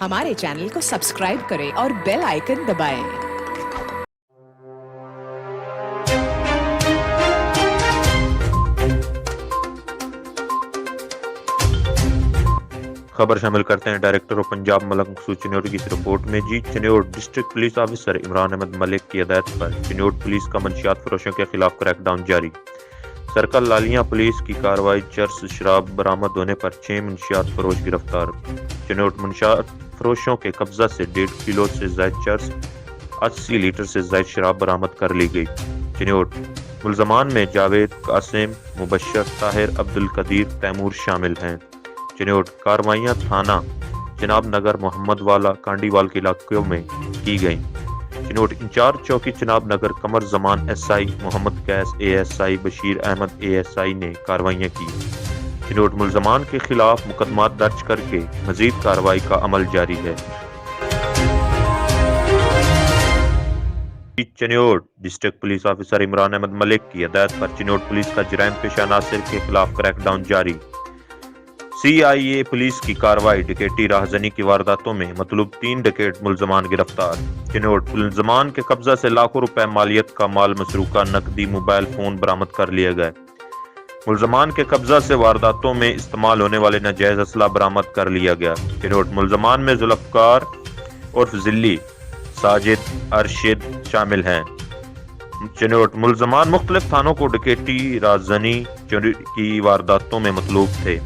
हमारे चैनल को सब्सक्राइब करें और बेल आइकन दबाएं। खबर शामिल करते हैं डायरेक्टर ऑफ पंजाब मलक मखसूस चिन्योट की इस रिपोर्ट में। जी Chiniot district police officer Imran Ahmad Malik की हिदायत पर चिन्योट पुलिस का मंशियात फरोशों के खिलाफ क्रैकडाउन जारी। सर्कल लालियां पुलिस की कार्रवाई। चर्स शराब बरामद होने पर 6 मंशियात फरोश गिरफ्तार। चिन्योट मंशियात फरोशों के कब्जा से 1.5 किलो से जायद चर्स, 80 लीटर से जायद शराब बरामद कर ली गई। चिन्योट मुलजमान में जावेद, कासिम, मुबशर, ताहिर, अब्दुल कदीर, तैमूर शामिल हैं। चिन्योट कार्रवाइयाँ थाना जनाब नगर, मोहम्मद वाला, कांडीवाल के इलाकों में की गई। चिन्योट इंचार्ज चौकी जनाब नगर कमर जमान SI, मोहम्मद कैस ASI, बशीर अहमद ASI ने कार्रवाइयाँ की। चिन्योट मुलजमान के खिलाफ मुकदमात दर्ज करके मजीद कार्रवाई का अमल जारी है। Chiniot district police officer Imran Ahmad Malik की हिदायत पर चिन्योट पुलिस का जराइम पेशा नासिर के खिलाफ क्रैकडाउन जारी। CIA पुलिस की कार्रवाई। डकैती राहजनी की वारदातों में मतलूब 3 डकैत मुलजमान गिरफ्तार। चिन्योट मुलजमान के कब्जा से लाखों रुपए मालियत का माल, मसरूका नकदी, मोबाइल फोन बरामद कर लिए गए। मुलजमान के कब्जा से वारदातों में इस्तेमाल होने वाले नाजायज असला बरामद कर लिया गया। चिन्योट मुलजमान में जुल्फकार उर्फ जिल्ली, साजिद, अरशिद शामिल हैं। चिन्योट मुलजमान मुख्तलिफ थानों को डकैती राहजनी की वारदातों में मतलूब थे।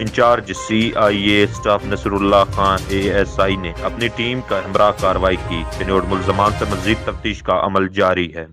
Incharge CIA staff Nasrullah Khan ASI ने अपनी टीम का हमरा कार्रवाई की। चिन्योट मुलजमान से मजीद तफ्तीश का अमल जारी है।